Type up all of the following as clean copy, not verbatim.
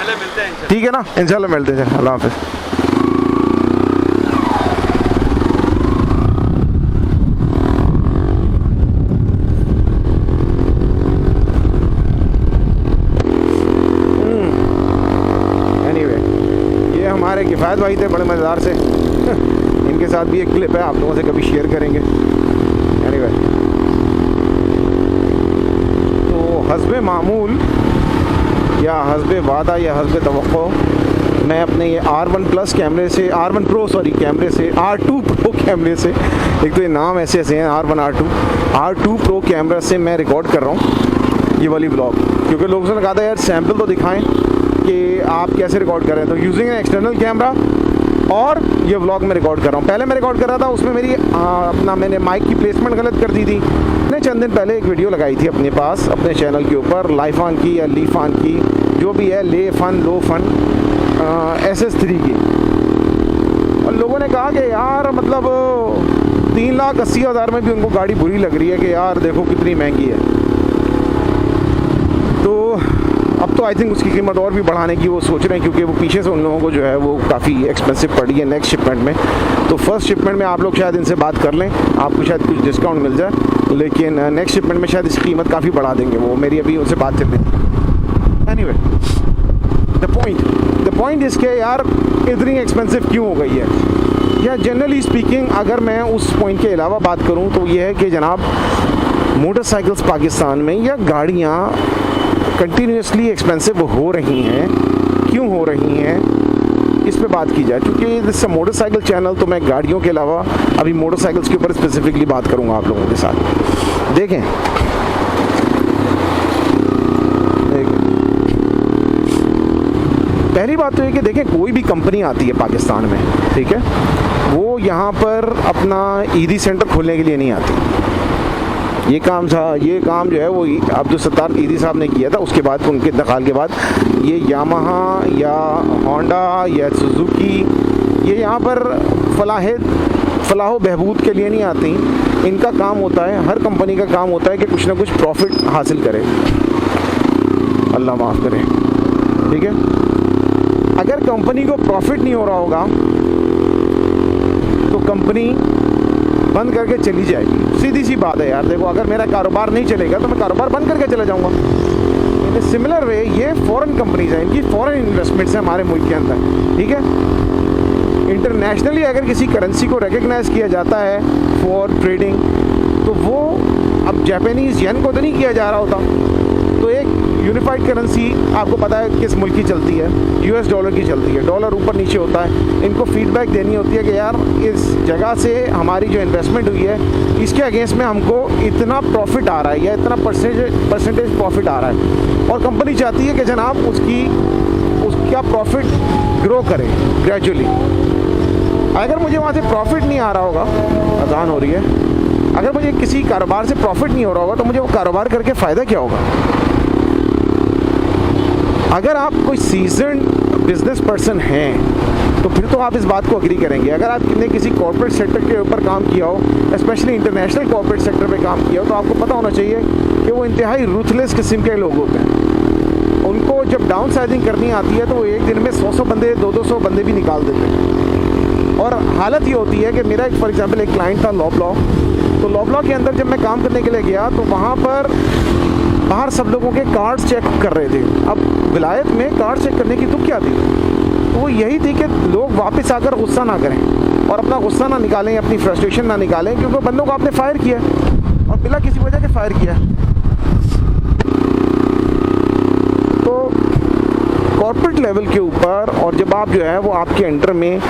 चले मिलते हैं। ठीक है ना, इंशाल्लाह मिलते हैं। अल्लाह हाफ़िज़। हमारे किफ़ायत भाई थे, बड़े मज़ेदार से। इनके साथ भी एक क्लिप है, आप लोगों से कभी शेयर करेंगे। एनीवे, तो हस्बे मामूल या हस्बे वादा या हस्बे तवक्को मैं अपने ये R1 प्लस कैमरे से, R1 प्रो सॉरी कैमरे से, R2 प्रो कैमरे से, एक तो ये नाम ऐसे ऐसे हैं R1 R2 प्रो कैमरा से मैं रिकॉर्ड कर रहा हूँ ये वाली ब्लॉग। क्योंकि लोगों ने कहा था यार सैम्पल तो दिखाएं कि आप कैसे रिकॉर्ड कर रहे हैं। तो यूजिंग एन एक्सटर्नल कैमरा और ये व्लॉग में रिकॉर्ड कर रहा हूँ। पहले मैं रिकॉर्ड कर रहा था, उसमें मेरी मैंने माइक की प्लेसमेंट गलत कर दी थी। मैंने चंद दिन पहले एक वीडियो लगाई थी अपने पास, अपने चैनल के ऊपर, लाइफान की या लीफान की, जो भी है, ले फन लो फन SS3 की। और लोगों ने कहा कि यार मतलब 3,80,000 में भी उनको गाड़ी बुरी लग रही है कि यार देखो कितनी महंगी है। तो अब तो आई थिंक उसकी कीमत और भी बढ़ाने की वो सोच रहे हैं, क्योंकि वो पीछे से उन लोगों को जो है वो काफ़ी एक्सपेंसिव पड़ी है नेक्स्ट शिपमेंट में। तो फर्स्ट शिपमेंट में आप लोग शायद इनसे बात कर लें, आपको शायद कुछ डिस्काउंट मिल जाए, लेकिन नेक्स्ट शिपमेंट में शायद इसकी कीमत काफ़ी बढ़ा देंगे वो। मेरी अभी उनसे बात चल रही थी। एनीवे, द पॉइंट इज़ के यार इतनी एक्सपेंसिव क्यों हो गई है, या जनरली स्पीकिंग अगर मैं उस पॉइंट के अलावा बात करूँ तो ये है कि जनाब मोटरसाइकिल्स पाकिस्तान में या गाड़ियाँ कंटिन्यूसली एक्सपेंसिव हो रही हैं। क्यों हो रही हैं इस पे बात की जाए, क्योंकि दिस मोटरसाइकिल चैनल, तो मैं गाड़ियों के अलावा अभी मोटरसाइकिल्स के ऊपर स्पेसिफिकली बात करूंगा आप लोगों के साथ। देखें, पहली बात तो ये कि देखें कोई भी कंपनी आती है पाकिस्तान में, ठीक है, वो यहाँ पर अपना ईदी सेंटर खोलने के लिए नहीं आती। ये काम जो है वो अब्दुल सत्तार ईदी साहब ने किया था। उसके बाद उनके इंतकाल के बाद ये यामाहा या होंडा या सुजुकी ये यहाँ पर फलाह बहबूद के लिए नहीं आती। इनका काम होता है, हर कंपनी का काम होता है कि कुछ ना कुछ प्रॉफिट हासिल करे, अल्लाह माफ़ करे, ठीक है। अगर कंपनी को प्रॉफिट नहीं हो रहा होगा तो कंपनी बंद करके चली जाएगी, सीधी सी बात है यार। देखो, अगर मेरा कारोबार नहीं चलेगा तो मैं कारोबार बंद करके चले जाऊंगा। इन सिमिलर वे ये फॉरेन कंपनीज हैं, इनकी फॉरेन इन्वेस्टमेंट्स हैं हमारे मुल्क के अंदर, ठीक है। इंटरनेशनली अगर किसी करेंसी को रिकग्नाइज किया जाता है फॉर ट्रेडिंग, तो वो अब जापानीज़ येन को तो नहीं किया जा रहा होता। तो एक यूनिफाइड करेंसी आपको पता है किस मुल्क की चलती है, US डॉलर की चलती है। डॉलर ऊपर नीचे होता है, इनको फीडबैक देनी होती है कि यार इस जगह से हमारी जो इन्वेस्टमेंट हुई है इसके अगेंस्ट में हमको इतना प्रॉफिट आ रहा है या इतना परसेंटेज प्रॉफिट आ रहा है। और कंपनी चाहती है कि जनाब उसका प्रॉफिट ग्रो करे ग्रेजुअली। अगर मुझे वहाँ से प्रॉफिट नहीं आ रहा होगा, अजान हो रही है, अगर मुझे किसी कारोबार से प्रॉफिट नहीं हो रहा होगा तो मुझे वो कारोबार करके फ़ायदा क्या होगा। अगर आप कोई सीजन्ड बिजनेस पर्सन हैं तो फिर तो आप इस बात को एग्री करेंगे। अगर आपने किसी कॉर्पोरेट सेक्टर के ऊपर काम किया हो, स्पेशली इंटरनेशनल कॉर्पोरेट सेक्टर पे काम किया हो, तो आपको पता होना चाहिए कि वो इंतहाई रूथलेस किस्म के लोग होते हैं। उनको जब डाउन साइजिंग करनी आती है तो वो एक दिन में 100 बंदे 200 बंदे भी निकाल देते हैं। और हालत ये होती है कि मेरा फॉर एग्जाम्पल एक क्लाइंट था लॉबलॉ, तो लॉबलॉ के अंदर जब मैं काम करने के लिए गया तो वहाँ पर बाहर सब लोगों के कार्ड्स चेक कर रहे थे। अब विलायत में कार्ड चेक करने की तो क्या थी, तो वो यही थी कि लोग वापस आकर गुस्सा ना करें और अपना गुस्सा ना निकालें, अपनी फ्रस्ट्रेशन ना निकालें, क्योंकि बंदों को आपने फायर किया और बिना किसी वजह के फायर किया। तो कॉर्पोरेट लेवल के ऊपर, और जब आप जो है वो आपके अंडर में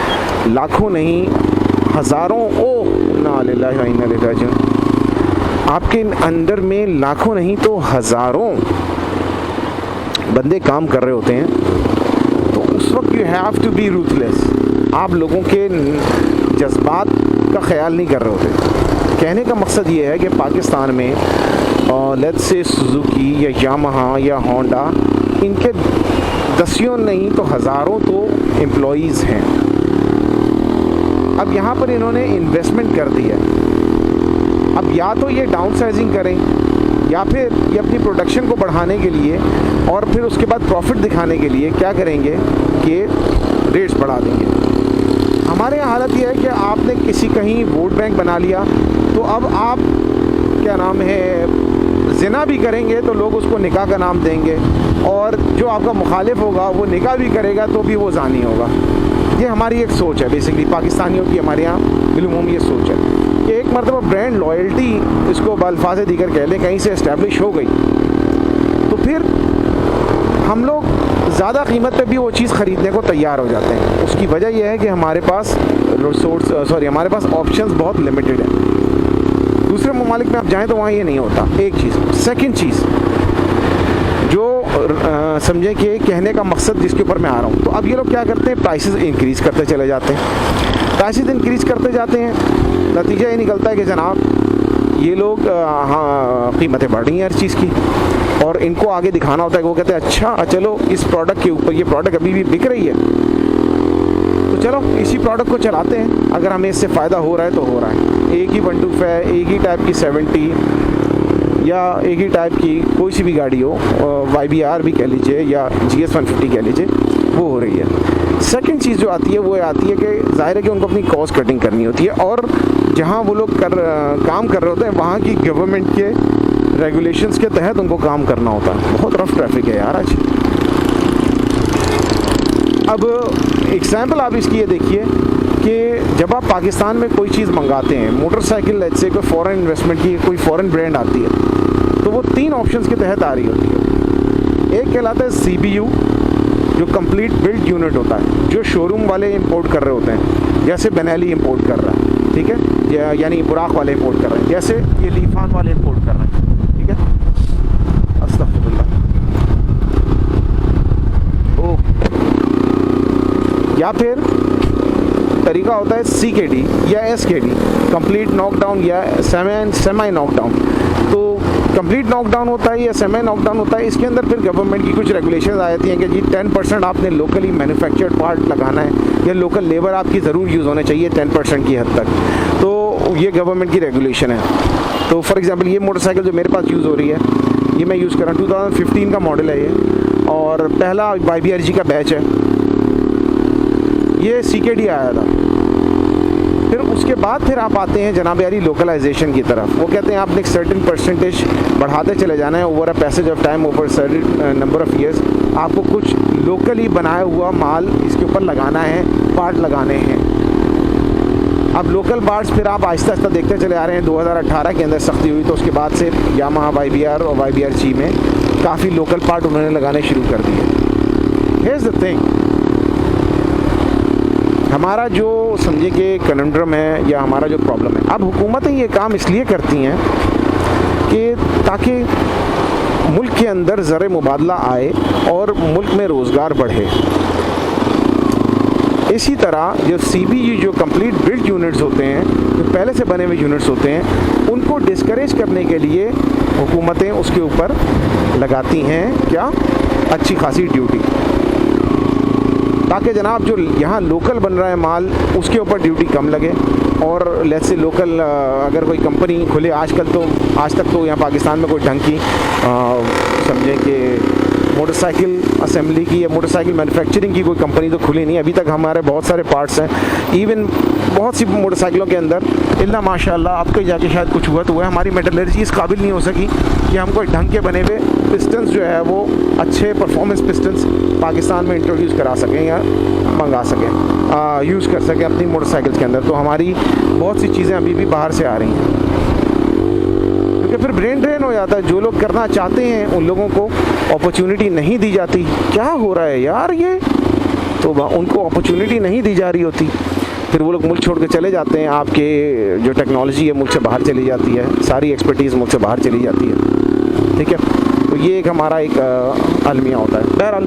लाखों नहीं हज़ारों, आपके अंदर में लाखों नहीं तो हज़ारों बंदे काम कर रहे होते हैं, तो उस वक्त you have to be ruthless. आप लोगों के जज्बात का ख्याल नहीं कर रहे होते। कहने का मकसद ये है कि पाकिस्तान में लेट्स से सुजुकी या यामाहा या होंडा, इनके दसियों नहीं तो हज़ारों तो एम्प्लॉइज़ हैं। अब यहाँ पर इन्होंने इन्वेस्टमेंट कर दी है। अब या तो ये डाउन साइजिंग करें या फिर ये अपनी प्रोडक्शन को बढ़ाने के लिए और फिर उसके बाद प्रॉफिट दिखाने के लिए क्या करेंगे कि रेट्स बढ़ा देंगे। हमारे यहाँ हालत ये है कि आपने किसी कहीं वोट बैंक बना लिया तो अब आप क्या नाम है ज़िना भी करेंगे तो लोग उसको निकाह का नाम देंगे, और जो आपका मुखालिफ होगा वो निकाह भी करेगा तो भी वो ज़ानी होगा। ये हमारी एक सोच है, बेसिकली पाकिस्तानियों की हमारे यहाँ बिलूम ये सोच है कि एक मरतबा ब्रांड लॉयल्टी, इसको बल्फाज दीगर कह लें, कहीं से इस्टेब्लिश हो गई तो फिर हम लोग ज़्यादा कीमत पे भी वो चीज़ ख़रीदने को तैयार हो जाते हैं। उसकी वजह यह है कि हमारे पास हमारे पास ऑप्शंस बहुत लिमिटेड है। दूसरे ममालिक में आप जाएं तो वहाँ ये नहीं होता, एक चीज़। सेकंड चीज़ जो समझें कि कहने का मकसद जिसके ऊपर मैं आ रहा हूँ, तो अब ये लोग क्या करते हैं, प्राइसेस इंक्रीज़ करते चले जाते हैं। प्राइसेस इंक्रीज़ करते जाते हैं, नतीजा ये निकलता है कि जनाब ये लोग हाँ कीमतें बढ़ रही हैं हर चीज़ की, और इनको आगे दिखाना होता है। वो कहते हैं अच्छा चलो इस प्रोडक्ट के ऊपर, ये प्रोडक्ट अभी भी बिक रही है तो चलो इसी प्रोडक्ट को चलाते हैं, अगर हमें इससे फ़ायदा हो रहा है तो हो रहा है। एक ही 125 है, एक ही टाइप की 70 या एक ही टाइप की कोई सी भी गाड़ी हो, YBR भी कह लीजिए या GS 150 कह लीजिए, वो हो रही है। सेकंड चीज़ जो आती है वो आती है कि ज़ाहिर है कि उनको अपनी कॉस्ट कटिंग करनी होती है, और जहाँ वो लोग काम कर रहे होते हैं वहाँ की गवर्नमेंट के रेगुलेशंस के तहत उनको काम करना होता है। बहुत रफ ट्रैफिक है यार आज। अब एग्जाम्पल आप इसकी ये देखिए कि जब आप पाकिस्तान में कोई चीज़ मंगाते हैं, मोटरसाइकिल लेट्स से कोई फ़ॉरेन इन्वेस्टमेंट की कोई फ़ॉरेन ब्रांड आती है, तो वो 3 ऑप्शंस के तहत आ रही होती है। एक कहलाता है CBU, जो कंप्लीट बिल्ड यूनिट होता है, जो शोरूम वाले इंपोर्ट कर रहे होते हैं, जैसे बेनेली इंपोर्ट कर रहा है, ठीक है, यानी बुराक वाले इंपोर्ट कर रहे हैं, जैसे ये लीफान वाले इंपोर्ट कर रहे हैं, ठीक है। अस्तगफिरुल्लाह। या फिर तरीका होता है CKD या SKD, कंप्लीट नॉकडाउन या सेमी नॉकडाउन। तो कंप्लीट नॉकडाउन होता है या सेमी नॉकडाउन होता है, इसके अंदर फिर गवर्नमेंट की कुछ रेगुलेशंस आ जाती हैं कि जी 10% आपने लोकली मैन्युफैक्चर्ड पार्ट लगाना है, या लोकल लेबर आपकी ज़रूर यूज़ होने चाहिए 10% की हद तक। तो ये गवर्नमेंट की रेगुलेशन है। तो फॉर एग्ज़ाम्पल ये मोटरसाइकिल जो मेरे पास यूज़ हो रही है, ये मैं यूज़ कर रहा हूँ, 2015 का मॉडल है ये, और पहला YBRG का बैच है, ये CKD आया था। फिर उसके बाद फिर आप आते हैं जनाब यारी लोकलाइजेशन की तरफ। वो कहते हैं आपने एक सर्टेन परसेंटेज बढ़ाते चले जाना है over a passage of time, over certain number of years. आपको कुछ लोकली बनाया हुआ माल इसके ऊपर लगाना है, पार्ट लगाने हैं। अब लोकल पार्ट्स फिर आप आहिस्ता आहिस्ता देखते चले आ रहे हैं। 2018 के अंदर सख्ती हुई तो उसके बाद से यामाहा YBR और YBRG में काफ़ी लोकल पार्ट उन्होंने लगाने शुरू कर दिए। हियर इज़ द थिंग, हमारा जो समझे कि कन्फ्यूजन है या हमारा जो प्रॉब्लम है, अब हुकूमतें ये काम इसलिए करती हैं कि ताकि मुल्क के अंदर ज़र मुबादला आए और मुल्क में रोज़गार बढ़े। इसी तरह जो CBU जो कंप्लीट बिल्ड यूनिट्स होते हैं, जो पहले से बने हुए यूनिट्स होते हैं, उनको डिस्करेज करने के लिए हुकूमतें उसके ऊपर लगाती हैं क्या, अच्छी खासी ड्यूटी, ताकि जनाब जो यहाँ लोकल बन रहा है माल उसके ऊपर ड्यूटी कम लगे। और लेट्स से लोकल अगर कोई कंपनी खुले, आज तक तो यहाँ पाकिस्तान में कोई ढंग की समझें कि मोटरसाइकिल असेंबली की या मोटरसाइकिल मैन्युफैक्चरिंग की कोई कंपनी तो खुली नहीं अभी तक। हमारे बहुत सारे पार्ट्स हैं, इवन बहुत सी मोटरसाइकिलों के अंदर इल्ला माशाल्लाह अब कहीं जाके शायद कुछ हुआ तो हुआ, हमारी मेटलर्जी इस काबिल नहीं हो सकी कि हम कोई ढंग के बने हुए पिस्टन्स जो है वो अच्छे परफॉर्मेंस पिस्टन्स पाकिस्तान में इंट्रोड्यूस करा सकें या मंगा सकें, यूज़ कर सकें अपनी मोटरसाइकिल्स के अंदर। तो हमारी बहुत सी चीज़ें अभी भी बाहर से आ रही हैं, क्योंकि फिर ब्रेन ड्रेन हो जाता है। जो लोग करना चाहते हैं उन लोगों को अपॉर्चुनिटी नहीं दी जाती। क्या हो रहा है यार ये, तो उनको अपॉर्चुनिटी नहीं दी जा रही होती, फिर वो लोग मुल्क छोड़ के चले जाते हैं। आपके जो टेक्नोलॉजी है मुल्क से बाहर चली जाती है, सारी एक्सपर्टीज़ मुल्क से बाहर चली जाती है, ठीक है। तो ये एक हमारा एक अलमिया होता है। बहरहाल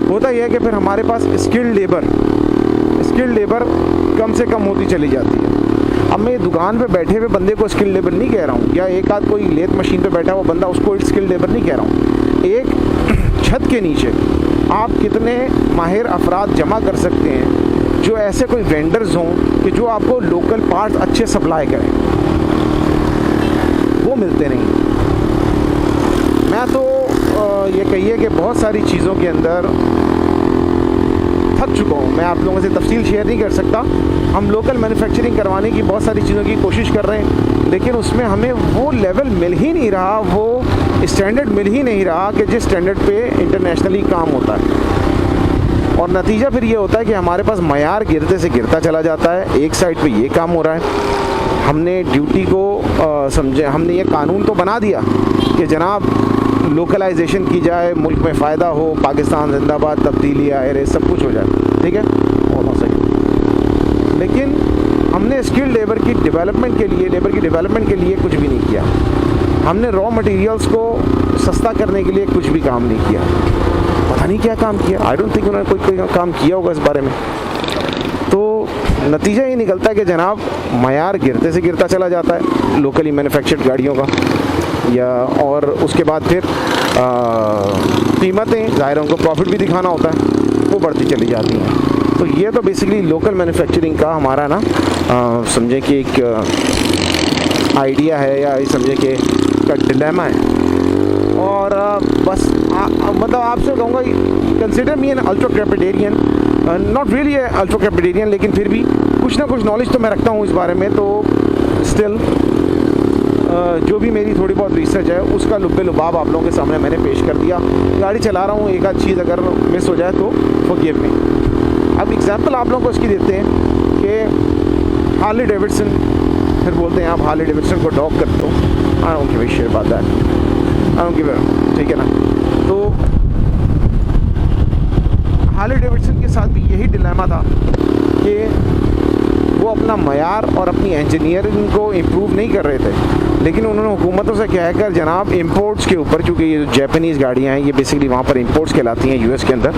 होता यह है कि फिर हमारे पास स्किल्ड लेबर कम से कम होती चली जाती है। अब मैं दुकान पे बैठे हुए बंदे को स्किल्ड लेबर नहीं कह रहा हूँ, या एक आध कोई लेथ मशीन पे बैठा हुआ बंदा उसको स्किल्ड लेबर नहीं कह रहा हूँ। एक छत के नीचे आप कितने माहिर अफराद जमा कर सकते हैं जो ऐसे कोई वेंडर्स हों कि जो आपको लोकल पार्ट्स अच्छे सप्लाई करें, वो मिलते नहीं। मैं तो ये कहिए कि बहुत सारी चीज़ों के अंदर थक चुका हूँ। मैं आप लोगों से तफसील शेयर नहीं कर सकता। हम लोकल मैन्युफैक्चरिंग करवाने की बहुत सारी चीज़ों की कोशिश कर रहे हैं, लेकिन उसमें हमें वो लेवल मिल ही नहीं रहा, वो स्टैंडर्ड मिल ही नहीं रहा कि जिस स्टैंडर्ड पे इंटरनेशनली काम होता है। और नतीजा फिर ये होता है कि हमारे पास मयार गिरते से गिरता चला जाता है। एक साइड पे ये काम हो रहा है, हमने ड्यूटी को समझे, हमने ये कानून तो बना दिया कि जनाब लोकलाइजेशन की जाए, मुल्क में फ़ायदा हो, पाकिस्तान जिंदाबाद, तब्दीली आए, सब कुछ हो जाए, ठीक है, होना सही। लेकिन हमने स्किल्ड लेबर की डेवलपमेंट के लिए कुछ भी नहीं किया। हमने रॉ मटेरियल्स को सस्ता करने के लिए कुछ भी काम नहीं किया। पता नहीं क्या काम किया, आई डोंट थिंक उन्होंने कोई काम किया होगा इस बारे में। तो नतीजा ये निकलता है कि जनाब मयार गिरते से गिरता चला जाता है लोकली मैन्युफैक्चर्ड गाड़ियों का, या और उसके बाद फिर कीमतें, ज़ाहिर उनको प्रॉफिट भी दिखाना होता है, वो बढ़ती चली जाती हैं। तो ये तो बेसिकली लोकल मैन्युफैक्चरिंग का हमारा ना समझे कि एक आइडिया है, या समझे कि का डिलेमा है। और बस मतलब आपसे कहूँगा, consider me an ultra capitarian, not really ultra capitarian, लेकिन फिर भी कुछ ना कुछ नॉलेज तो मैं रखता हूँ इस बारे में। तो स्टिल जो भी मेरी थोड़ी बहुत रिसर्च है उसका लुब्बे लुबाब आप लोगों के सामने मैंने पेश कर दिया। गाड़ी चला रहा हूँ, एक आध चीज़ अगर मिस हो जाए तो फॉरगिव मी। अब एग्जांपल आप लोगों को इसकी देते हैं कि हार्ले डेविडसन, फिर बोलते हैं आप हार्ले डेविडसन को डॉग करते हो, I don't give a shit about that, I don't give a, ठीक है ना। तो हार्ले डेविडसन के साथ भी यही डिलेमा था कि वो अपना मयार और अपनी इंजीनियरिंग को इम्प्रूव नहीं कर रहे थे, लेकिन उन्होंने हुकूमतों से कहकर जनाब इंपोर्ट्स के ऊपर, चूँकि ये जो जापानीज़ गाड़ियाँ हैं ये बेसिकली वहाँ पर इंपोर्ट्स कहलाती हैं यूएस के अंदर,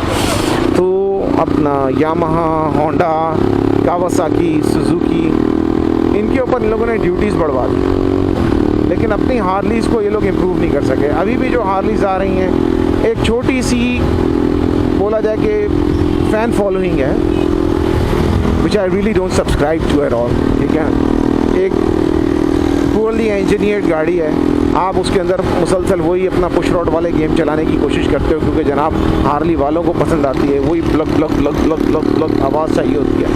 तो अपना यामाहा, होंडा, कावासाकी, सुजुकी, इनके ऊपर इन लोगों ने ड्यूटीज़ बढ़वा दी। लेकिन अपनी हार्लीज़ को ये लोग इम्प्रूव नहीं कर सके। अभी भी जो हार्लीज़ आ रही हैं, एक छोटी सी बोला जाए कि फ़ैन फॉलोइंग है, which I really don't subscribe to at all, ठीक है। एक पुअरली इंजीनियर्ड गाड़ी है, आप उसके अंदर मुसलसल वही अपना पुश रॉड वाले गेम चलाने की कोशिश करते हो, क्योंकि जनाब हार्ली वालों को पसंद आती है, वही block block block block block block आवाज़ चाहिए होती है,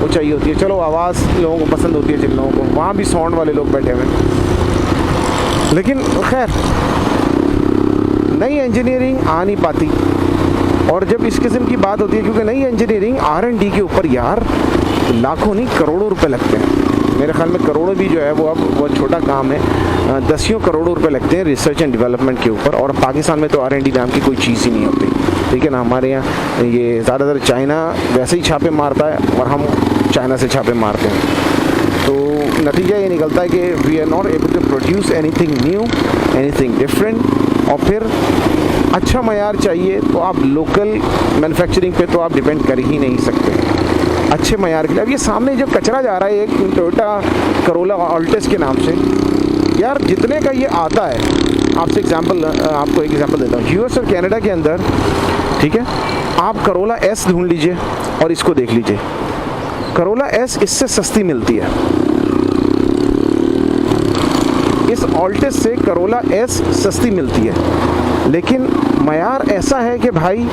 वो चाहिए होती है। चलो आवाज़ लोगों को पसंद होती है, जिन लोगों को, वहाँ भी साउंड वाले लोग बैठे हुए हैं। लेकिन खैर नई इंजीनियरिंग आ नहीं पाती, और जब इस किस्म की बात होती है, क्योंकि नई इंजीनियरिंग R&D के ऊपर यार लाखों नहीं करोड़ों रुपए लगते हैं। मेरे ख्याल में करोड़ों भी जो है वो अब बहुत छोटा काम है, दसियों करोड़ों रुपए लगते हैं रिसर्च एंड डेवलपमेंट के ऊपर। और पाकिस्तान में तो R&D नाम की कोई चीज़ ही नहीं होती, ठीक है ना। हमारे यहाँ ये ज़्यादातर चाइना वैसे ही छापे मारता है और हम चाइना से छापे मारते हैं। तो नतीजा ये निकलता है कि we are not able to produce anything new, anything different. और फिर अच्छा मयार चाहिए तो आप लोकल मैन्युफैक्चरिंग पे तो आप डिपेंड कर ही नहीं सकते अच्छे मयार के लिए। अब ये सामने जो कचरा जा रहा है एक टोयोटा करोला ऑल्टिस के नाम से, यार जितने का ये आता है, आपको एक एग्जांपल देता हूँ। यूएस और कनाडा के अंदर, ठीक है, आप करोला एस ढूंढ लीजिए और इसको देख लीजिए, करोला एस इससे सस्ती मिलती है। इस ऑल्टिस से करोला एस सस्ती मिलती है, लेकिन मयार ऐसा है कि भाई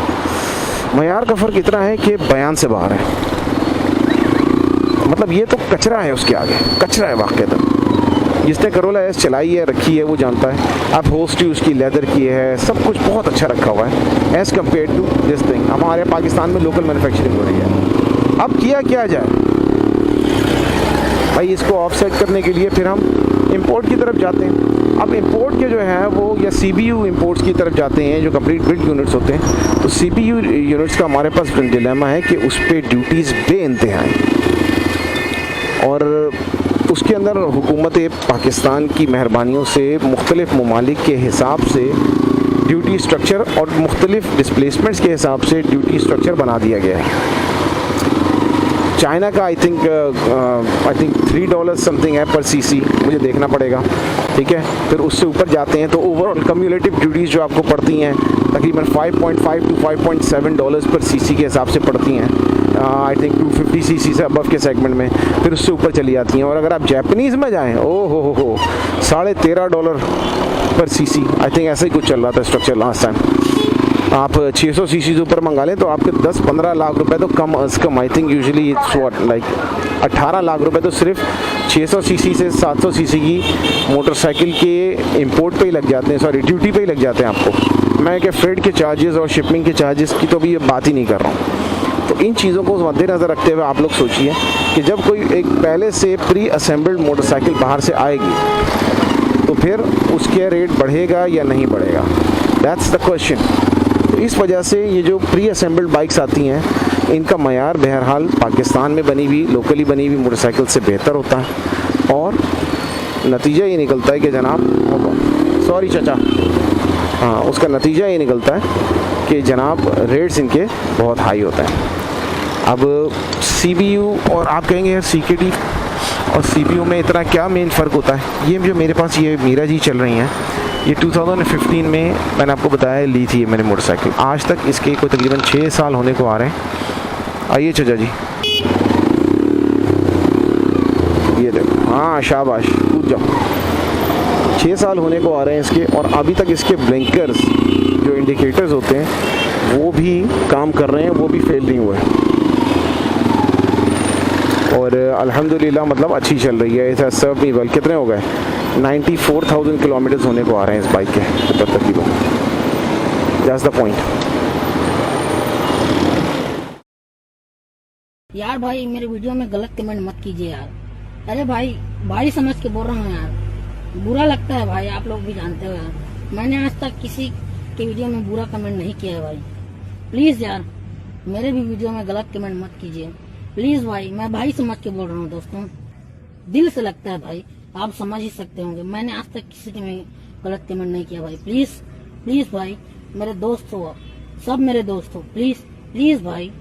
मयार का फ़र्क इतना है कि बयान से बाहर है। मतलब ये तो कचरा है, उसके आगे कचरा है वाक़ई। जिसने करोला एस चलाई है, रखी है, वो जानता है। अब होस्ट ही उसकी लेदर की है, सब कुछ बहुत अच्छा रखा हुआ है as compare to this thing. हमारे पाकिस्तान में लोकल मैन्युफैक्चरिंग हो रही है। अब किया क्या जाए भाई, इसको ऑफसेट करने के लिए फिर हम इंपोर्ट की तरफ जाते हैं। अब इंपोर्ट के जो है वो या CBU इंपोर्ट्स की तरफ जाते हैं, जो कंप्लीट बिल्ड यूनिट्स होते हैं। तो CBU यूनिट्स का हमारे पास डिलेमा है कि उस पर ड्यूटीज़ बेइंतहा हैं, और उसके अंदर हुकूमत पाकिस्तान की मेहरबानियों से मुख्तलिफ ममालिक के हिसाब से ड्यूटी स्ट्रक्चर और मुख्तलिफ डिस्प्लेसमेंट्स के हिसाब से ड्यूटी स्ट्रक्चर बना दिया गया है। चाइना का आई थिंक $3 समथिंग है पर सीसी, मुझे देखना पड़ेगा, ठीक है। फिर उससे ऊपर जाते हैं तो ओवरऑल कम्युलेटिव ड्यूटीज़ जो आपको पड़ती हैं तकरीबन $5.5 to $5.7 पर सीसी के हिसाब से पड़ती हैं। आई थिंक 250 सीसी से अबव के सेगमेंट में, फिर उससे ऊपर चली जाती हैं। और अगर आप जापानीज़ में जाएँ, ओ हो $13.5 पर सीसी, आई थिंक ऐसा ही कुछ चल रहा था स्ट्रक्चर लास्ट टाइम। आप 600 सीसी से ऊपर मंगा लें तो आपके 10-15 लाख रुपए तो कम अज़ कम, I think usually it's what like 18 lakh रुपए तो सिर्फ 600 सीसी से 700 सीसी की मोटरसाइकिल के इंपोर्ट पे ही लग जाते हैं, सॉरी ड्यूटी पे ही लग जाते हैं आपको। मैं क्या फ्रेट के चार्जेस और शिपिंग के चार्जेस की तो भी ये बात ही नहीं कर रहा हूँ। तो इन चीज़ों को मद्देनज़र रखते हुए आप लोग सोचिए कि जब कोई एक पहले से प्री असेंबल्ड मोटरसाइकिल बाहर से आएगी तो फिर उसके रेट बढ़ेगा या नहीं बढ़ेगा, दैट्स द क्वेश्चन। तो इस वजह से ये जो प्री असेंबल्ड बाइक्स आती हैं इनका मयार बहरहाल पाकिस्तान में बनी हुई लोकली बनी हुई मोटरसाइकिल से बेहतर होता है और नतीजा ये निकलता है कि जनाब, सॉरी चाचा, हाँ, उसका नतीजा ये निकलता है कि जनाब रेट्स इनके बहुत हाई होता है। अब CPU और आप कहेंगे यार CKD और CPU में इतना क्या मेन फ़र्क होता है। ये जो मेरे पास ये मीरा जी चल रही हैं, ये 2015 में मैंने आपको बताया ली थी मैंने मोटरसाइकिल। आज तक इसके कोई तकरीबन 6 साल होने को आ रहे हैं। आइए चाचा जी, ये देखो, हाँ शाबाश, कूद जाओ। 6 साल होने को आ रहे हैं इसके और अभी तक इसके ब्लिंकर्स जो इंडिकेटर्स होते हैं वो भी काम कर रहे हैं, वो भी फेल नहीं हुए और अल्हम्दुलिल्लाह मतलब अच्छी चल रही है। ऐसा सब भी बल कितने हो गए, 94,000 किलोमीटर्स होने को आ रहे हैं इस बाइक के तकरीबन। That's the point. यार भाई मेरे वीडियो में गलत कमेंट मत कीजिए यार। अरे भाई समझ के बोल रहा हूँ यार, बुरा लगता है भाई, आप लोग भी जानते हो यार। मैंने आज तक किसी के वीडियो में बुरा कमेंट नहीं किया है भाई। प्लीज यार मेरे भी वीडियो में गलत कमेंट मत कीजिए प्लीज भाई। मैं भाई समझ के बोल रहा हूँ दोस्तों, दिल से लगता है भाई, आप समझ ही सकते होंगे। मैंने आज तक किसी के में गलत कमेंट नहीं किया भाई। प्लीज भाई, मेरे दोस्त हो, सब मेरे दोस्त हो, प्लीज भाई।